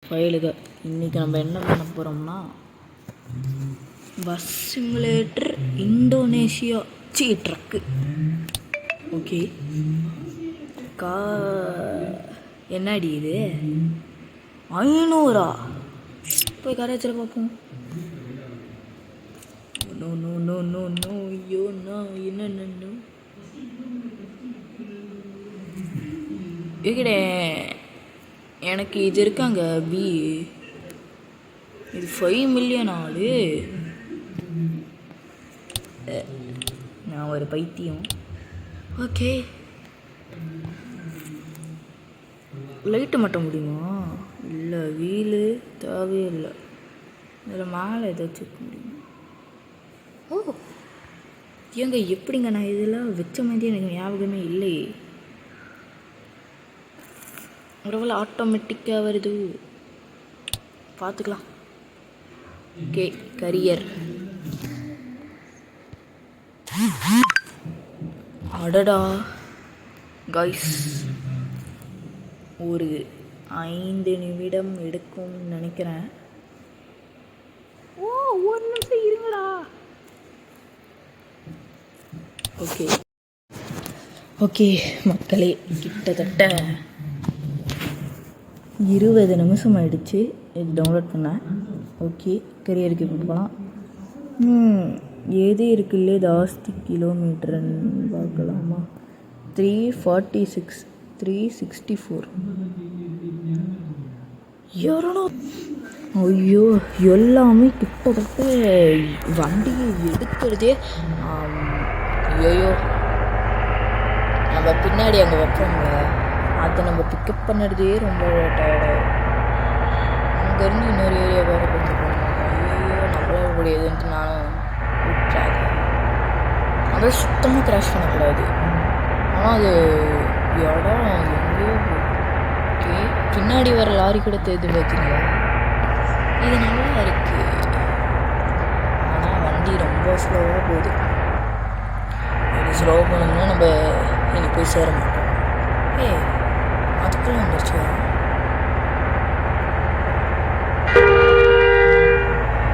ஃபைலுக இன்றைக்கி நம்ம என்ன பண்ண போகிறோம்னா bus simulator Indonesia truck. Okay, என்னடி இது 500? போய் கரைச்சில் பார்ப்போம். No no no no no ஐயோ நான் என்ன இருக்கடே. எனக்கு இது இருக்காங்க இது 5 மில்லியன் ஆளு. நான் ஒரு பைத்தியம். ஓகே, லைட்டு மட்டும் முடியுமா? இல்லை, வீலு தேவையே இல்லை. இதில் மேலே ஏதாச்சும் இருக்க முடியுமா? ஓ ஏங்க, எப்படிங்க நான் இதெல்லாம் வச்ச மாதிரி எனக்கு ஞாபகமே இல்லையே. ஒருவேளை ஆட்டோமேட்டிக்காக வருது, பார்த்துக்கலாம். Okay, career. அடடா கைஸ், ஒரு 5 நிமிடம் எடுக்கும்னு நினைக்கிறேன். ஓ, ஒரு நிமிஷம் இருங்கடா. ஓகே மக்களே, கிட்டத்தட்ட 20 நிமிஷம் ஆயிடுச்சு இது டவுன்லோட் பண்ணேன். ஓகே, கரியருக்கு போகலாம். ஏதே இருக்குல்ல ஜாஸ்தி கிலோமீட்டருன்னு பார்க்கலாமா? 346 364. ஐயோ, எல்லாமே கிட்டத்தட்ட வண்டியை எடுக்கிறதே. ஐயோ, நம்ம பின்னாடி அங்கே வைப்போம்ல, அதை நம்ம பிக்கப் பண்ணுறதே ரொம்ப டயர்டாகும். அங்கேருந்து இன்னொரு ஏரியா வேறு கொஞ்சம் போகணும். ஐயோ, நம்மளால முடியாதுன்ட்டு நானும் விட்டுறாங்க. அதை சுத்தமாக கிராஷ் பண்ணக்கூடாது. ஆனால் அது இடம் எங்கேயோ. ஓகே, பின்னாடி வர லாரி கூட தெரிஞ்சு பார்த்தீங்களா? இது நல்லா இருக்குது, ஆனால் வண்டி ரொம்ப ஸ்லோவாக போகுது. இது ஸ்லோ பண்ணோம்னா நம்ம இனி போய் சேர மாட்டோம். அதுக்குள்ளே வந்துருச்சு.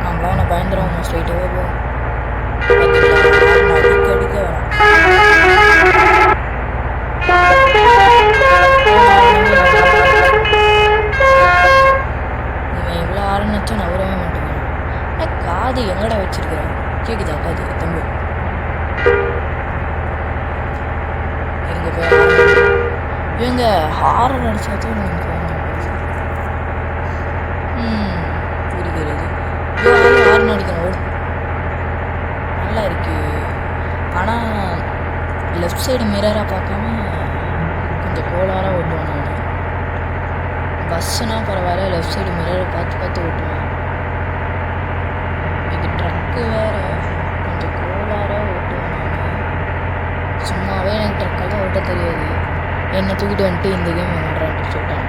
நம்மளாம் என்ன பயந்துடும், ஸ்ட்ரைட்டாகவே போகும். அடிக்க வரும். இவன் எவ்வளோ ஆரம்பிச்சா நவரவே மாட்டேங்கிறான். காது எங்கடா வச்சிருக்கிறேன்? கேக்குதா காது தம்பி? இவங்க ஹாரன் அடிச்சாச்சும் புரிகிறது. ஹாரன் அடிக்கணும், நல்லா இருக்கு. ஆனால் லெஃப்ட் சைடு மிரராக பார்க்காம கொஞ்சம் கோளாராக ஓட்டுவேன் நான். பஸ்ஸுனால் பரவாயில்ல, லெஃப்ட் சைடு மிரரை பார்த்து ஓட்டுவேன். இது ட்ரக்கு வேறு, கொஞ்சம் கோளாராக ஓட்டுவேன் நான். சும்மாவே எனக்கு ட்ரக்கெல்லாம் ஓட்ட தெரியாது. என்னை தூக்கிட்டு வந்துட்டு இந்த கேம் விளாட்றான்ட்டு சொல்லிட்டான்.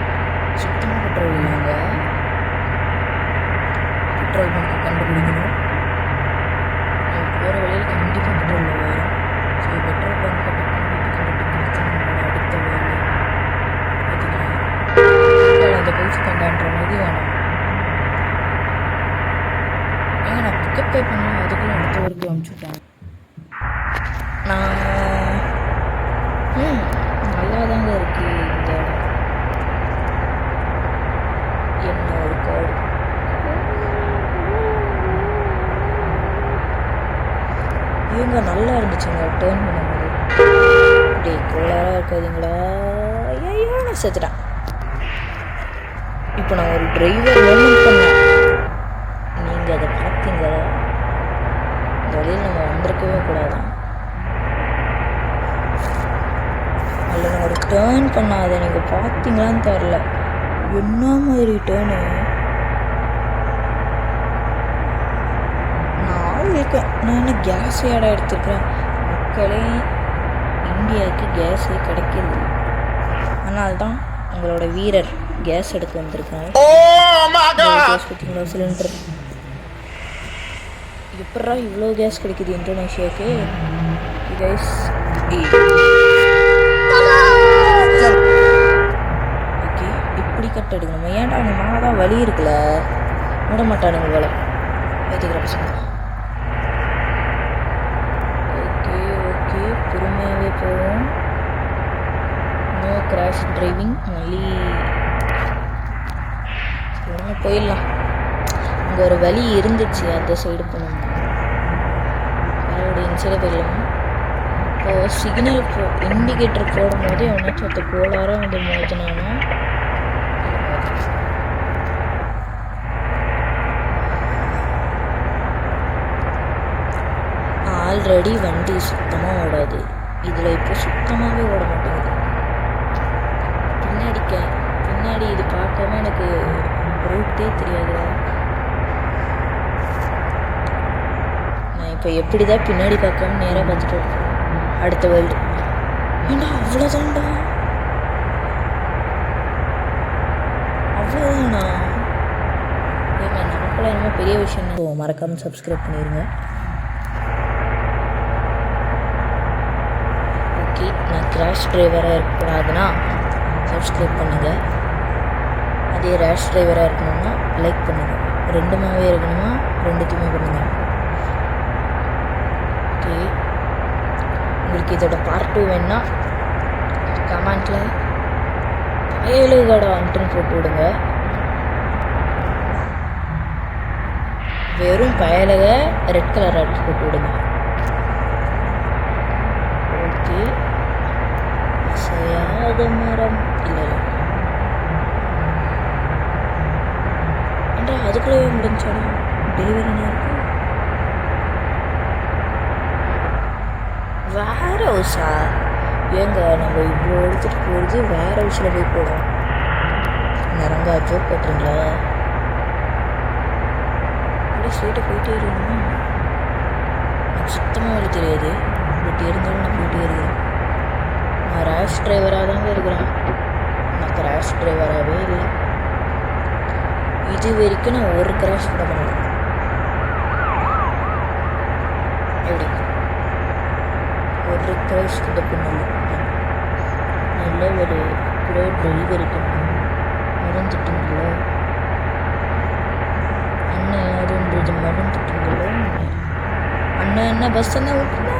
சுத்தமாக பெட்ரோல் இல்லைங்க. பெட்ரோல் பங்க்கு கண்டுபிடிக்கணும். போகிற வழியில் கண்டிப்பாக பெட்ரோல் வரும். ஸோ பெட்ரோல் பங்க்கை கண்டுபிடிக்கிறது நம்மளோட அடுத்த வேலை. பார்த்தீங்கன்னா அந்த பைசு கண்டான்ற மாதிரி வேணும். ஏங்க, நான் பிக்கப் பே பண்ணலாம், அதுக்குள்ளே அடுத்த ஊருக்கு அனுப்பிச்சுட்டாங்க. நான் நல்லா தாங்க இருக்குது இந்த இடம். என்ன ஒரு காடு. இவங்க நல்லா இருந்துச்சுங்க டேர்ன் பண்ணும்போது. அப்படியே கோளாராக இருக்காதுங்களா? ஐயோ, நான் செத்துட்டேன். இப்போ நான் ஒரு டிரைவர் மூவ்மெண்ட் பண்ணேன். நீங்கள் அதை பார்த்தீங்களா? இந்த வழியில் நம்ம வந்திருக்கவே கூடாதான். அதில் நான் ஒரு டேர்ன் பண்ணால் அதை நீங்கள் பார்த்தீங்களான்னு தெரில. என்ன மாதிரி டேர்னு நான் இருக்கேன். நான் என்ன கேஸ் ஏடா எடுத்துருக்கிறேன். மக்களே, இந்தியாவுக்கு கேஸே கிடைக்கிது. அதனால்தான் உங்களோட வீரர் கேஸ் எடுக்க வந்திருக்காங்க. கேஸ் பார்த்தீங்களா? சிலிண்டர். எப்படா இவ்வளோ கேஸ் கிடைக்குது இந்தோனேஷியாவுக்கு? கேஸ் ஓகே, இப்படி இப்படி கட் எடுக்கணுமா? ஏன்டா அவங்க மேலே தான் வலி இருக்குல்ல, விட மாட்டானுங்க போல ஏற்றுக்கிற பசங்க. ஓகே ஓகே, பொறுமையாகவே போவோம். நோ கிராஷ் டிரைவிங் வழி. போயிடலாம். அங்கே ஒரு வழி இருந்துச்சு, அந்த சைடு போகணும். மறுபடியும் இந்த சைடு போயிடலாம். இப்போது சிக்னல் இண்டிகேட்டர் போடும் போது எவனாச்சும் ஒருத்த கோளாராக வந்து மோதினானா ஆல்ரெடி வண்டி சுத்தமாக ஓடாது, இதில் இப்போ சுத்தமாகவே ஓட மாட்டேங்குது. பின்னாடி இது பார்க்காம எனக்கு ரூட்டே தெரியாதுடா. நான் இப்போ எப்படி தான் பின்னாடி பார்க்காம நேராக பார்த்துட்டு இருக்கேன். அடுத்த வேர்ல்டு ஏண்டா அவ்வளோதான்டா, அவ்வளோதானா? ஏங்க நமக்குள்ள என்னமோ பெரிய விஷயம். மறக்காமல் சப்ஸ்கிரைப் பண்ணிடுங்க. ஓகே, நான் கிராஷ் டிரைவராக இருக்கக்கூடாதுன்னா சப்ஸ்கிரைப் பண்ணுங்கள். அதே ரேஷ் டிரைவராக இருக்கணும்னா லைக் பண்ணுங்கள். ரெண்டுமாவே இருக்கணுமா ரெண்டுத்தையுமே பண்ணுங்கள். ஓகே, உங்களுக்கு இதோட பார்ட் 2 வேணுன்னா கமெண்ட்டில் பயலுகடா அன்ட்டுன்னு போட்டு விடுங்க. வெறும் பயலுக ரெட் கலர் அடிச்சு போட்டு விடுங்க. ஓகே, அசையாத மரம் இல்லை ஏன்டா அதுக்குள்ளே முடிஞ்சாலும் டெலிவரி நேரம் வேற ஹவுஸா? ஏங்க நம்ம இவ்வளோ எடுத்துகிட்டு போகிறது வேற ஹவுஸில் போய் போடுறோம். நிறங்கா ஜோக் போட்டுறீங்களா? அப்படியே ஸ்ட்ரெயிட்டாக போயிட்டே இருக்கணுமா? எனக்கு சுத்தமாக வழி தெரியாது, பட் இருந்தாலும் நான் போயிட்டே இருக்கிறேன். நான் ரேஷ் டிரைவராக தாங்க இருக்கிறேன், நான் கிராஷ் டிரைவராகவே இல்லை. இது வரைக்கும் நான் ஒரு கிராஷ் கூட பண்ணல. எப்படி ஒரு கிராஷ் கூட பண்ணல? நல்ல ஒரு ப்ரோ டிரைவர் மறந்துட்டீங்களோ? அண்ணன் யாருன்றது மறந்துட்டீங்களோ? அண்ணன் என்ன பஸ் என்ன ஓட்டுனா?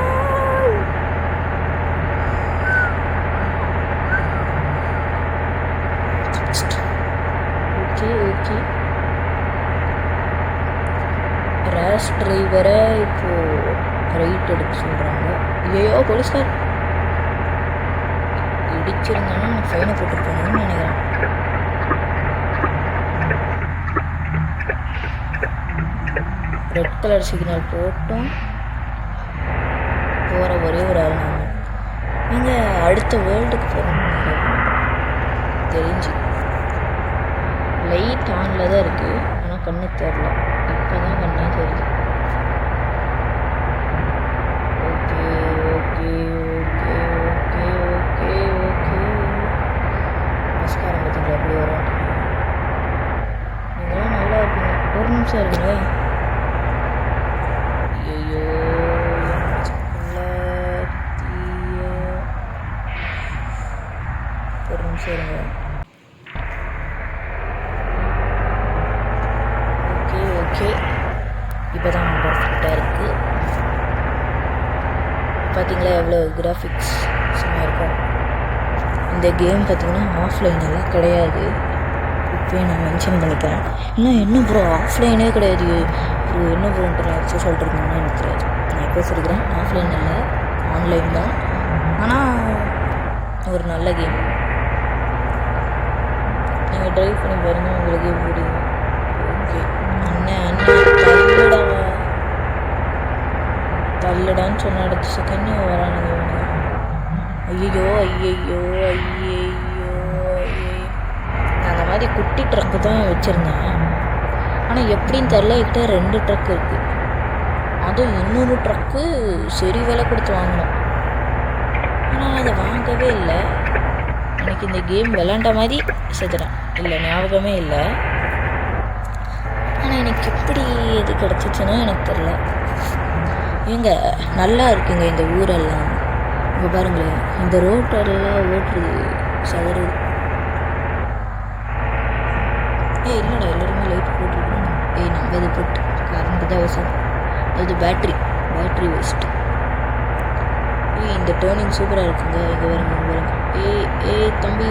ஓகே ஓகே, ரேஷ் டிரைவரை இப்போது ரைட் எடுக்க சொல்கிறாங்க. ஐயோ போலீஸ்கார் இடிச்சிருந்தாலும் நான் ஃபைனை போட்டுருப்பேன்னு நினைக்கிறேன். ரெட் கலர் சிக்னல் போட்டோம், போகிற ஒரே ஒரு ஆள் நாங்கள். நீங்கள் அடுத்த வேர்ல்டுக்கு போகணும் தெரிஞ்சு. லைட் ஆனில் தான் இருக்குது, ஆனால் கண்ணு தெரில. இப்போ தான் கண்ணே தெரியுது. Okay okay okay okay okay okay, நமஸ்காரம் பார்த்தீங்களா எப்படி வரும்? நீங்களாம் நல்லா இருக்கீங்க. ஒரு நிமிஷம் இருக்குங்க. ஐயோ ஒரு நிமிஷம் இருங்க. ஓகே ஓகே, இப்போ தான் பர்ஃபெக்டாக இருக்குது. பார்த்தீங்களா எவ்வளோ கிராஃபிக்ஸ் சும்மா இருக்கும். இந்த கேம் பார்த்திங்கன்னா ஆஃப்லைன் எல்லாம் கிடையாது. இப்போயே நான் மென்ஷன் பண்ணிக்கிறேன். இல்லை என்ன ப்ரோ ஆஃப்லைனே கிடையாது ப்ரோ, என்ன ப்ரோன்ட்டு ஆச்சு சொல்லிட்டுருக்கீங்கன்னா எனக்கு தெரியாது. நான் எப்போ சொல்லிக்கிறேன், ஆஃப்லைன் இல்லை ஆன்லைன் தான். ஆனால் ஒரு நல்ல கேம். நீங்கள் ட்ரைவ் பண்ணி பாருங்கள், உங்களுக்கு புரியும். ஓகே, அண்ணன் தள்ளுடா தள்ளுடான்னு சொன்ன அடுத்த செகண்ட் வரானுங்க. ஐயோ ஐயையோ ஐயையோ ஐயோ, நான் அந்த மாதிரி குட்டி ட்ரக்கு தான் வச்சுருந்தேன். ஆனால் எப்படின்னு தெரில, கிட்ட 2 ட்ரக் இருக்குது. அதுவும் இன்னொரு ட்ரக்கு சரி விலை கொடுத்து வாங்கினோம். ஆனால் அதை வாங்கவே இல்லை. எனக்கு இந்த கேம் விளாண்ட மாதிரி செத்துறேன், இல்லை ஞாபகமே இல்லை. ஆனால் எனக்கு எப்படி இது கிடச்சிச்சுன்னா எனக்கு தெரில. ஏங்க நல்லா இருக்குங்க இந்த ஊரெல்லாம். இங்கே பாருங்களேன், இந்த ரோட்டெல்லாம் ஓட்டுறது சவரு. இல்லைடா, எல்லாருமே லைட் போட்டுருக்கோம். நம்ம இது போட்டு கரண்ட் தான் அவசரம். அது பேட்ரி வேஸ்ட்டு. இந்த டேர்னிங் சூப்பராக இருக்குங்க. இங்கே வருங்க. தம்பி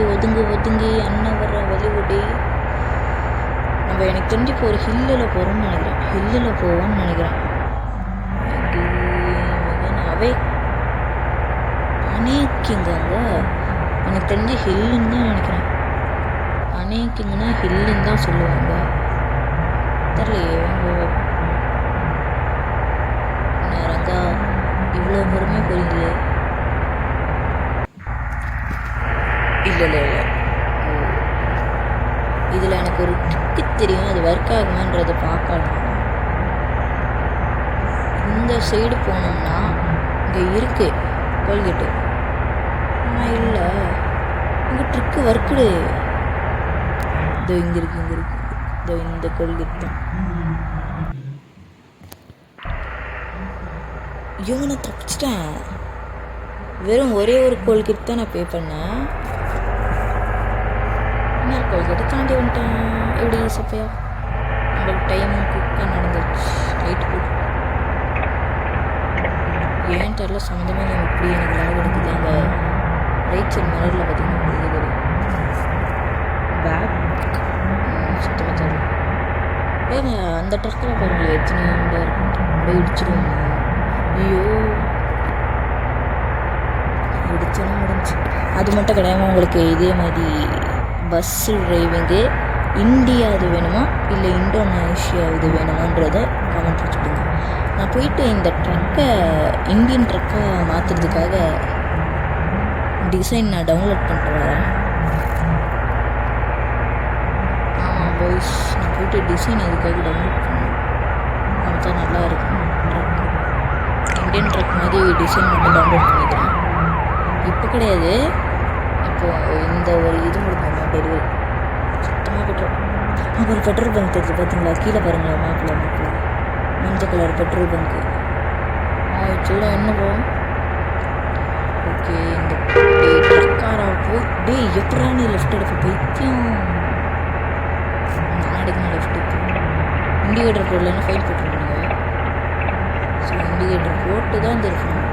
ஒதுங்கு அண்ணன் வர்ற வழி ஓடி. நம்ம எனக்கு தெரிஞ்சு இப்போ ஒரு ஹில்லில் போகிறோம்னு நினைக்கிறேன். ஹில்லில் போவோம்னு நினைக்கிறேன். அவே அநேக்கிங்க எனக்கு தெரிஞ்சு ஹில்லுன்னு தான் நினைக்கிறேன். அநேக்கிங்கன்னா ஹில்லுன்னு தான் சொல்லுவாங்க. தெரியலையே நேரங்கா இவ்வளோ பொறுமையாக போறீங்களே. இல்லை இதில் எனக்கு ஒரு ட்ரிக்கு தெரியும். அது ஒர்க் ஆகுமான்றதை பார்க்கலாம். இந்த சைடு போனோம்னா இங்கே இருக்கு கோல்கேட்டு. ஆனால் இல்லை, இங்கே ட்ரிக்கு ஒர்க்குடு. இதோ இங்கே இருக்கு. இதோ இந்த கோல்கேட் தான். நான் தப்பிச்சிட்டேன். வெறும் ஒரே ஒரு கோல்கேட் தான் நான் பே பண்ணேன். இன்னொரு கோல்கேட்டை தாண்டி வந்துட்டேன். எப்படி சப்பையா நம்மளுக்கு டைமும் குக்காக நடந்துச்சு. லைட் போட்டு ஏன் தெரில சம்மந்தமே நான் இப்படி எனக்கு லாக் எடுக்குது. அந்த ரைட் சைட் மிரரில் பார்த்தீங்கன்னா பேக் சுத்தமாக தெரியல. அந்த ட்ரக்கில் பாருங்கள் எத்தனை இருக்கும். அப்படியே இடிச்சிடுவோம். ஐயோ இடிச்சோன்னா முடிஞ்சு. அது மட்டும் கிடையாமல் உங்களுக்கு இதே மாதிரி பஸ்ஸு டிரைவிங்கு இந்தியா இது வேணுமா இல்லை இந்தோனேஷியா இது வேணுமான்றதை கமெண்ட் வச்சுடுங்க. நான் போயிட்டு இந்த ட்ரக்கை இந்தியன் ட்ரக்கை மாற்றுறதுக்காக டிசைன் நான் டவுன்லோட் பண்ணிட்டு வரேன். ஆமாம் பாய்ஸ், நான் போயிட்டு டிசைன் அதுக்காக டவுன்லோட் பண்ணேன். அதுதான் நல்லா இருக்கும். இந்தியன் ட்ரக் மாதிரி டிசைன் மட்டும் டவுன்லோட் பண்ணிக்கிறேன். இப்போ கிடையாது, இப்போது இந்த ஒரு இது கொடுப்பாங்க டெலிவரி. சுத்தமாக பெட்ரோல். ஒரு பெட்ரோல் பங்க் தெரியுது பார்த்தீங்களா? கீழே பாருங்களா மேப்பில் மஞ்சள் கலர் பெட்ரோல் பங்க்கு. ஆக்சுவலாக என்ன போகும். ஓகே, இந்த ட்ரக்காரா போய் எப்படா நீ லெஃப்ட் எடுக்க பைத்தியம். நான் எடுக்கணும் லெஃப்ட் எடுத்து. இண்டிகேட்டர் போடலன்னு ஃபைல் போட்டுருக்கீங்க. ஸோ இண்டிகேட்டர் போட்டு தான் இந்த இருக்கணும்.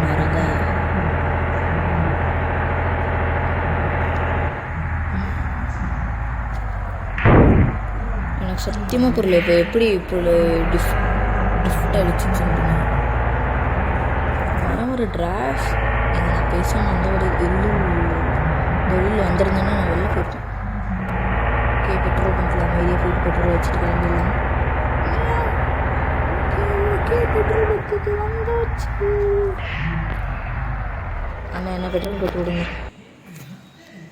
நேரங்க எனக்கு சத்தியமாக புரியல. இப்போ எப்படி இப்போ டிஃப்ட் அடிச்சுன்னு ஆனால் ஒரு டிராஃப் எங்கள் நான் பேசாமல் அந்த ஒரு வெளியில் வந்திருந்தேன்னா நான் வெளில போயிட்டேன். ஓகே, பெட்ரோல் பங்க்கில் அமைதியாக போயிட்டு பெட்ரோல் வச்சுட்டு கிளம்பிடலாம். பெட்ரோல் பங்க்குக்கு வந்தாச்சு. அண்ணா என்ன பெட்ரோல் போட்டு விடுங்க.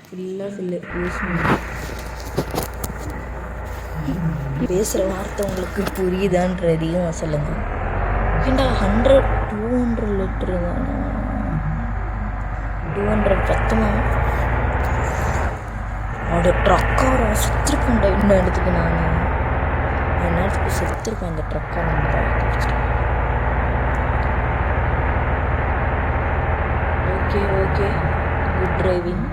ஃபுல்லாக ஃபில்லு யூஸ் பண்ணி பேசுகிற வார்த்தை உங்களுக்கு புரியுதான்றதையும் சொல்லுங்கள். ஏண்டா 200 லிட்டரு தானே, 200 பத்துமா? அவட ட்ரக்காரா செத்துருப்பேன்டா. இன்னும் இடத்துக்கு நான் நேரத்துக்கு செத்துருப்பேன். அந்த ட்ரக்காக ஓகே குட் டிரைவிங்.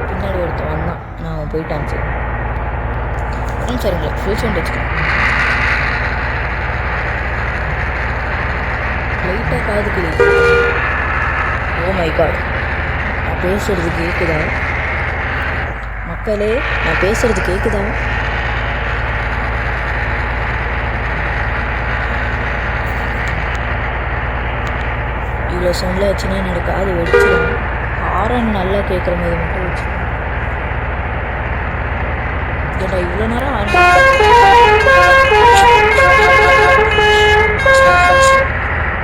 பின்னாடி ஒருத்தன் வந்தான், நான் போயிட்டான். சரிங்களா, ஃபுல் சவுண்ட் வச்சுக்கேன். லைட்டாக காது கிளியுது. ஓ மை காட், நான் பேசுறது கேட்குதா மக்களே? நான் பேசுறது கேட்குதா? இவ்வளோ சவுண்டில் வச்சுன்னா என்னோட காது வெடிச்சிடும். ஹாரன் நல்லா கேட்குற மாதிரி மட்டும் வச்சுருக்கேன். ஏடா இவ்வளோ நேரம் ஹாரன்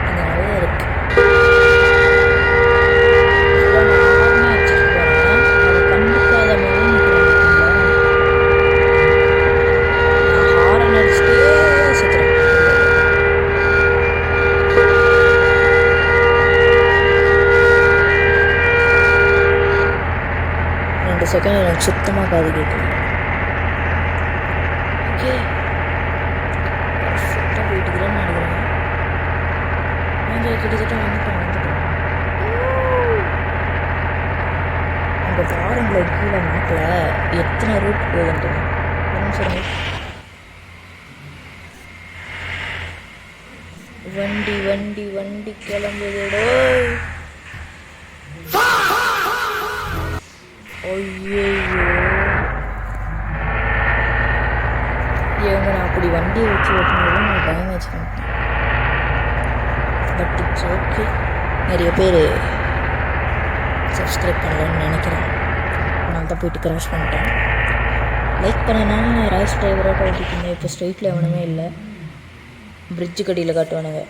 இங்கே நிறைய இருக்கு. அதை கண்டுக்காத மாதிரி நான் ஹாரன் அடிச்சுட்டே சுற்றுறேன். 2 செகண்ட் எனக்கு சுத்தமாக காது கேட்கணும். ஓகே, பர்ஃபெக்டாக போயிட்டுக்கிறேன்னு நினைக்கிறேன். கிட்டத்தட்ட வந்துட்டோம். அங்கே பாருங்கள கீழே மேப்பில் எத்தனை ரூட் போகுது. சரி, வண்டி வண்டி வண்டி கிளம்புதோ. ஐயோ இவங்க நான் அப்படி வண்டியை வச்சு ஓட்டும்போது நான் டேமேஜ் பண்ணிட்டேன். But it's okay. நிறைய பேர் சப்ஸ்கிரைப் பண்ணலன்னு நினைக்கிறேன். நான் தான் போயிட்டு கிராஷ் பண்ணிட்டேன். லைக் பண்ணனால நான் ரேஸ் டிரைவராக ஓட்டிட்டு இருந்தேன். இப்போ ஸ்ட்ரெயிட்டில் எவனுமே இல்லை. பிரிட்ஜு கடியில் காட்டுவானுங்க.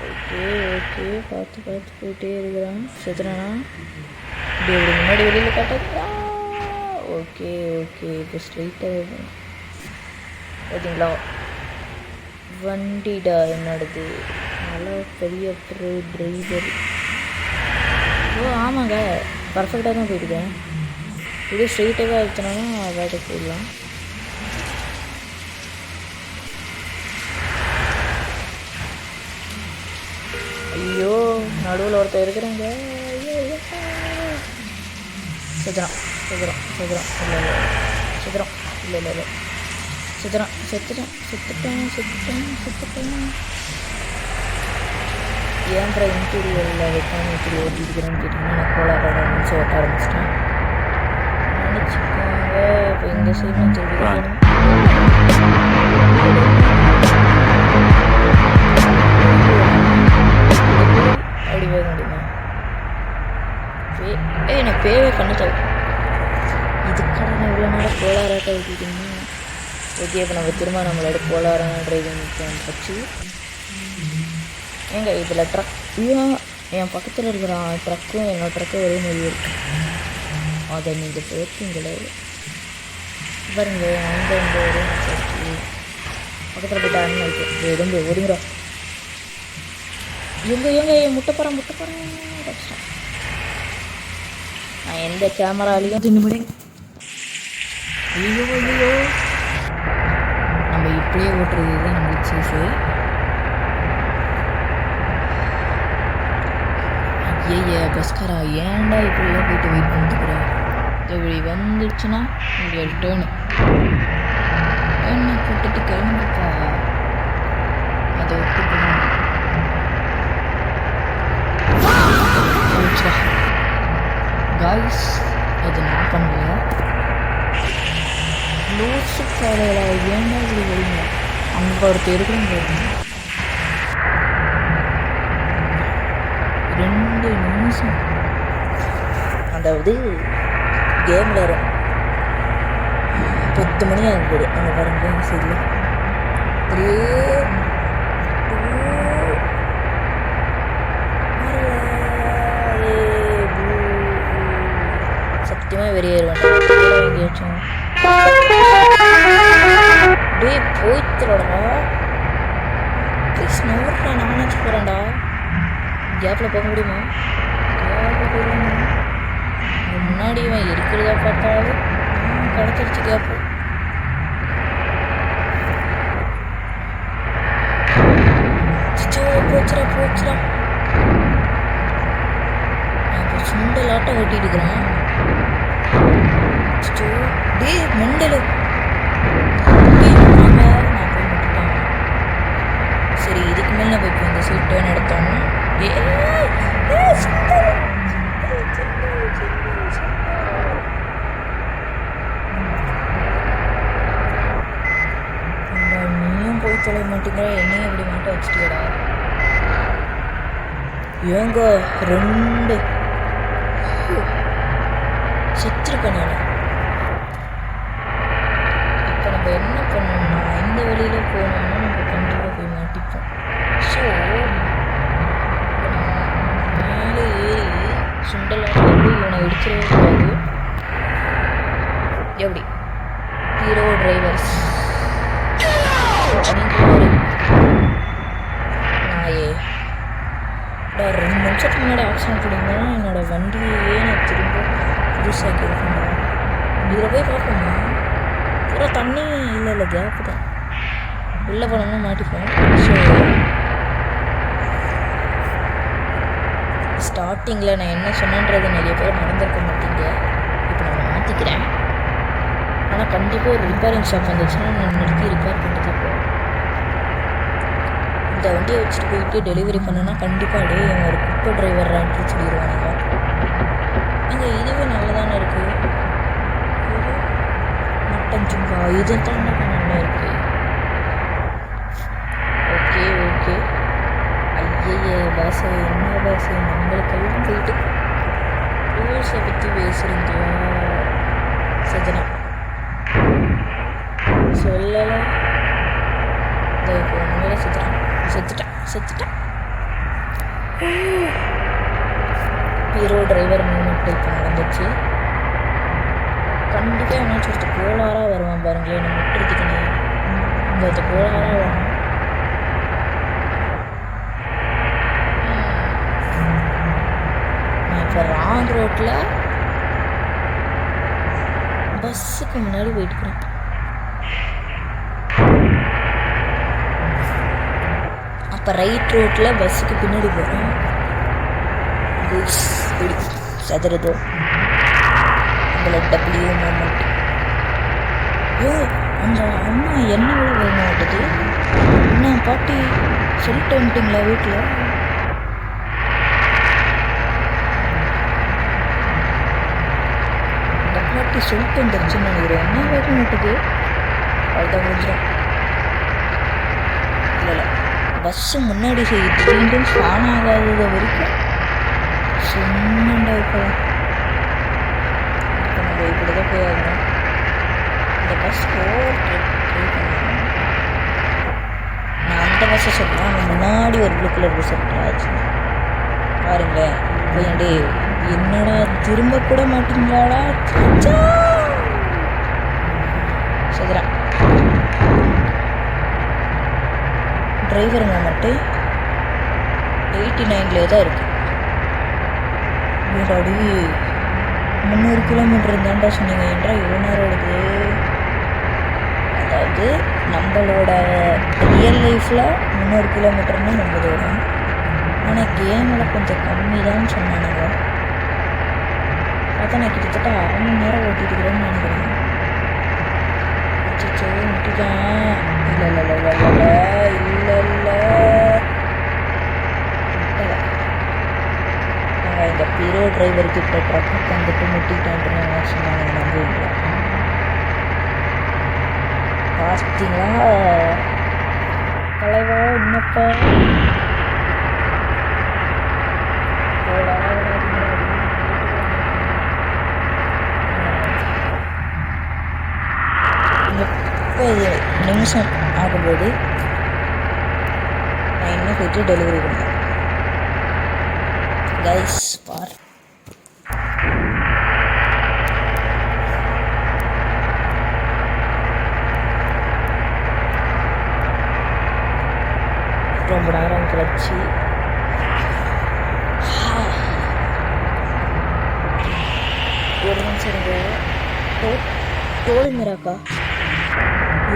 ஓகே ஓகே பார்த்து பார்த்து போயிட்டே இருக்கிறான். செத்துறானா இப்படி இப்படி முன்னாடி வெளியில் காட்டுறான். ஓகே ஓகே இப்போ ஸ்ட்ரெயிட்டாக ஓகேங்களா. வண்டிடா என்னோடது. நல்லா பெரிய ப்ரோ டிரைவர். ஓ ஆமாங்க, பர்ஃபெக்டாக தான் போயிட்டுருக்கேன். இதே ஸ்ட்ரெயிட்டாகவே ஆயிடுச்சுனாலும் அதாவது போயிடலாம். ஐயோ நடுவில் ஒருத்தர் இருக்கிறாங்க. செத்துறான் செத்துறான் செத்துறான் இல்லை இல்லை செத்துறான் இல்லை இல்லை இல்லை செத்துறான் செத்துட்டான் செத்துட்டான் செத்துட்டான் செத்துட்டான். ஏன்ற இன்டீரியரில் வைக்காமல் இப்படி ஓட்டிருக்கிறேன்னு கேட்டிங்கன்னா நான் கோலாரோட நினச்சி ஓட்ட ஆரம்பிச்சிட்டேன். நினச்சிக்கோங்க. இப்போ எங்கள் சைடு தெரியும் அப்படி போக முடியுமா? நான் பேவே கண்டுட்டேன். இதுக்காக நான் இவ்வளோ நேரம் கோலாராட்ட ஓட்டிட்டீங்கன்னா ஓகே. இப்போ நம்ம திரும்ப நம்மளோட கோலாரான டிரைவிங் வச்சு ஏங்க இதில் ட்ரக் என் பக்கத்தில் இருக்கிற ட்ரக்கும் என்னோடய ட்ரக்கும் ஒரே மாதிரி இருக்கு. அதை நீங்கள் பேர்த்தீங்களே பாருங்க. அங்கே இந்த ஒரே பக்கத்தில் போய்ட்டு அண்ணன் இருக்கு எதுவும் ஒதுங்குறா. எங்க முட்டை போகிறேன் கஷ்டம். நான் எந்த கேமராலையும் தின்னுபடி. ஐயோ ஐயோ நம்ம இப்படியே ஓட்டுறது தான் நம்மளுக்கு சேஃபு. ஐய பஸ்காரா ஏன்டா இப்படிலாம் போயிட்டு வெயிட் பண்ணிட்டுக்கிறேன். இப்படி வந்துடுச்சுன்னா இங்கே டேர்னு போட்டுட்டு கிளம்புப்பா. அதை விட்டு காய்ஸ் அது நான் பண்ணல. லூசு காலையில் ஏன்டா இப்படி வரீங்க. அங்கே ஒருத்தர் இருக்கிறேன்னு பாருங்க. 2 நிமிஷம் அதாவது கேமில் 10 மணி ஆகும் போது அங்கே பாருங்க கேம் சைடில் 3 சத்தியமாக வெளியேறுவேன். எங்கேயாச்சும் டே போய்த்துறடா ப்ளீஸ் நோட்றா. நானாச்சு போகிறேன்டா. கேப்பில் போக முடியுமா? கேப்பில் போயிடுவாங்க. முன்னாடி இவன் இருக்கிறதா பார்த்தாலும் கிடச்சிருச்சு கேப்பு. போச்சுடா இப்போ சுண்டலாட்டம் ஓட்டிட்டு இருக்கிறான். டே மண்டல நான் போய் விட்டுட்டேன். சரி இதுக்கு மேலே நம்ம இப்போ இந்த சைட் டேர்ன் எடுத்தோம்னா நீயும் போய் தொலை மாட்டேங்கிற. என்னையும் அப்படி மாட்ட வச்சுட்டியடா. ஏங்க 2 செத்துருக்கேன் நான். இப்போ நம்ம என்ன பண்ணோம்னா இந்த வழியில் போனோம்னா நம்ம கண்டிப்பாக போய் மாட்டிப்போம். ஸோ மேலே ஏறி சுண்டலாக போய் இவனை இடிச்சிடவே கூடாது. எப்படி ஹீரோ டிரைவர்ஸ் நாயே 2 நிமிஷத்துக்கு முன்னாடி ஆக்சிடென்ட் பண்ணிங்கன்னா என்னோடய வண்டியே நான் திரும்ப புதுசாக்கி இருக்கேன்டா. இதில் போய் பார்ப்போம்மா பூரா தண்ணி இல்லை கேப்பு தான். உள்ளே போனோம்னா மாட்டிப்போம். ஸோ ஸ்டார்டிங்கில் நான் என்ன சொன்னேன்றது நிறைய பேர் மறந்துருக்க மாட்டீங்க. இப்போ நான் மாற்றிக்கிறேன். ஆனால் கண்டிப்பாக ஒரு ரிப்பேரிங் ஷாப் வந்துச்சுன்னா நான் நிறுத்தி ரிப்பேர் பண்ணிட்டு போவேன். இந்த வண்டியை வச்சுட்டு போயிட்டு டெலிவரி பண்ணோன்னா கண்டிப்பாக அப்படியே ஒரு குப்பை டிரைவர்ரான்ட்டு சொல்லிடுவானுங்க. நீங்கள் இதுவே நல்லதானே இருக்குது. மட்டன் சுங்கா இது தான் நல்லா இருக்குது. Okay okay. ஐய பாஸ், என்ன பாஸ், நம்மளுக்கெல்லாம் போயிட்டு ரூல்ஸை பற்றி பேசுகிறீங்களா? சஜனா சொல்லலை. இந்த இப்போ உண்மையிலே செத்துட்டான். ஹீரோ டிரைவர் மூமெண்ட் இப்போ நடந்துச்சு. கண்டிப்பாக என்னாச்சும் ஒருத்தர் கோளாராக வருவான் பாருங்களேன். நம்ம விட்டுறதுக்குன்னு இந்த ஒருத்தர் கோளாராக வரும். நான் இப்போ ராங் ரோட்டில் பஸ்ஸுக்கு முன்னாடி போயிட்டுக்கிறேன். அப்போ ரைட் ரோட்டில் பஸ்ஸுக்கு பின்னாடி போகிறேன். சதுரதோ உங்களை டபிள்யூ மூமெண்ட். ஐயோ அந்த அம்மா என்ன விட வர மாட்டுது. என்ன பாட்டி சொல்லிட்டு வந்துட்டிங்களா வீட்டில்? இந்த பாட்டி சொல்லிட்டு வந்துருச்சுன்னு நினைக்கிறேன். என்ன வர மாட்டுது? அதுதான் முடிஞ்சிடும். இல்லை பஸ்ஸு முன்னாடி திடீர்னு ஸ்டான் ஆகாதது வரைக்கும் சும்மாண்டா இருக்கலாம். இப்போ நம்ம இப்படி தான் போய் ஆகணும். இந்த பஸ் ட்ரை பண்ணணும். நான் அந்த பஸ்ஸை சொல்கிறேன். அவன் முன்னாடி ஒரு ப்ளூ கலர் பஸ் ஆச்சு பாருங்களேன். போய் என்னடா திரும்ப கூட மாட்டீங்களாடா சதுரா. டிரைவர் மூமெண்ட்டு 89 தான் இருக்குது. அடி 300 கிலோமீட்டர் இருந்தாண்டா சொன்னீங்க. என்றா எவ்வளோ நேரம் ஓடுது? அதாவது நம்மளோட ரியல் லைஃப்பில் 300 கிலோமீட்டர்னு நம்ம தூரம். ஆனால் கேமில் கொஞ்சம் கம்மி தான் சொன்னானுங்க. பார்த்தா நான் கிட்டத்தட்ட 1/2 மணி நேரம் ஓட்டிட்டு இருக்கிறேன்னு நினைக்கிறேன். அச்சோ முட்டிட்டேன். இந்த ஹீரோ டிரைவர் கிட்ட ட்ரக்கு வந்துட்டு முட்டிட்டான்ட்டு சொன்னாங்க. நம்புவீங்களா? பார்த்தீங்களா தலைவா? என்னப்பா நிமிஷம் ஆகும்போது நான் இன்னும் போய்ட்டு டெலிவரி பண்ணேன். கைஸ் பார், ரொம்ப நேரம் கழிச்சு ஒரு நிமிஷம் இருங்க. டோல் மிராக்கா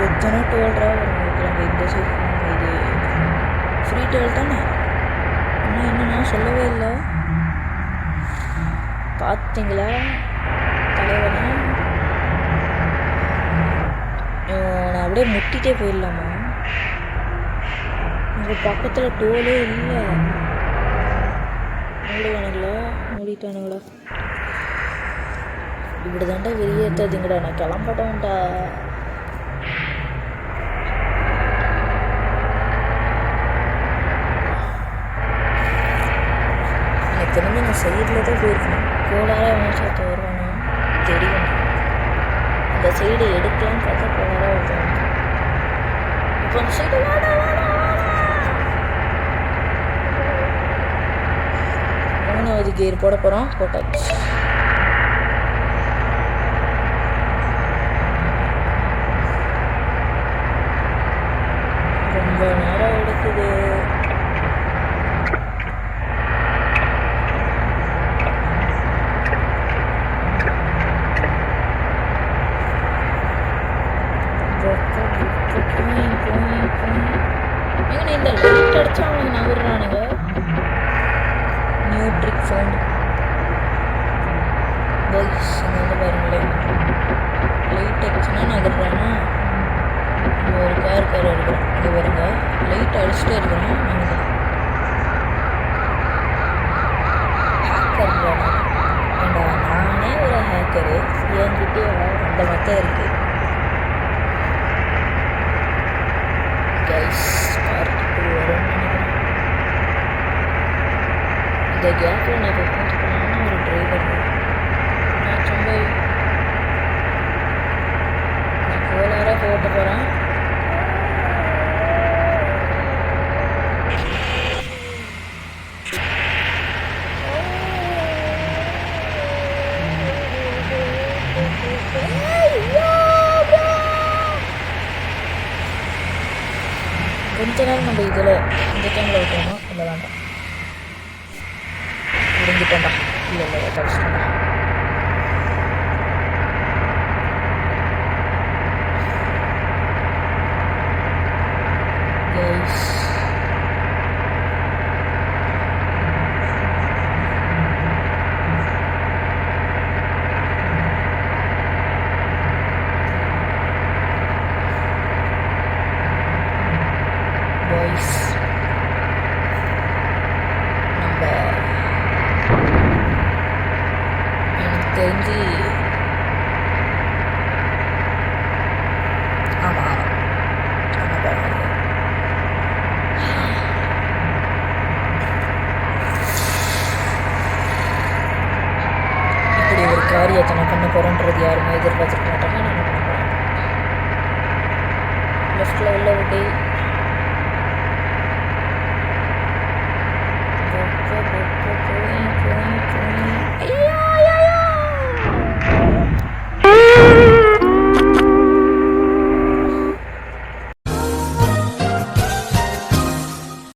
எத்தனை டோல்ரா நம்ம இந்த சைடு இது ஃப்ரீ டோல் தானே? இன்னும் என்னன்னா சொல்லவே இல்லை. பார்த்தீங்களா தலைவனா? நான் அப்படியே முட்டிகிட்டே போயிடலாமா? உங்கள் பக்கத்தில் டோலே இல்லை. மூடுவானுங்களா? மூடிட்டானுங்களா? இப்படி தாண்டா வெளியேற்றாதீங்கடா. நான் கிளம்பட்டோம்டா. திரும்பி நான் சைடில் தான் போயிருக்கேன். கோளாராக அவன் வருவானு தெரியும். அந்த சைடு எடுக்கலான்னு பார்த்தா கோளாராக வருவாங்க. இப்போ அந்த சைடு மூணாவது கியர் போட போகிறோம். போட்டாச்சு. ரொம்ப நேரம் எடுக்குது. ஏங்க இந்த லைட் அடிச்சா அவனுக்கு நகர்றானுங்க. New trick found. பாய்ஸ் இங்கே வந்து பாருங்களேன், லைட் அடிச்சுன்னா நகர்றானா. இங்கே ஒரு கார் இருக்கிறான். இங்கே பாருங்க, லைட் அடிச்சுட்டே இருக்கிறான். ஹேக்கர் ஏண்டா, நானே ஒரு ஹேக்கரு, என்கிட்டே அந்த மொத்தம் இருக்குது. கைஸ் பார்ட்டிக்குள் வரும்னு நினைக்கிறேன். இந்த கேப்பில் நான் இப்போ பூத்து போனோம்னா ஒரு டிரைவர் நான் சும்மா நான் கோலாராக போட்ட போகிறேன். கொஞ்ச நேரம் நம்ம இதில் இந்த டைமில் விட்டோமா? இல்லை வேண்டாம், முடிஞ்சிட்டோம்டா. இல்லை இல்லை கழிச்சிட்டோம்டா. கைஸ் நம்ம எனக்கு தெரிஞ்சு ஆமாம் ஆமாம் பாருங்க, இப்படி ஒரு காரியத்தை நான் பண்ண போகிறேன்றது யாருமே எதிர்பார்த்துக்க மாட்டாங்க. நான் பண்ண போகிறேன். லெஃப்டில் உள்ள விட்டு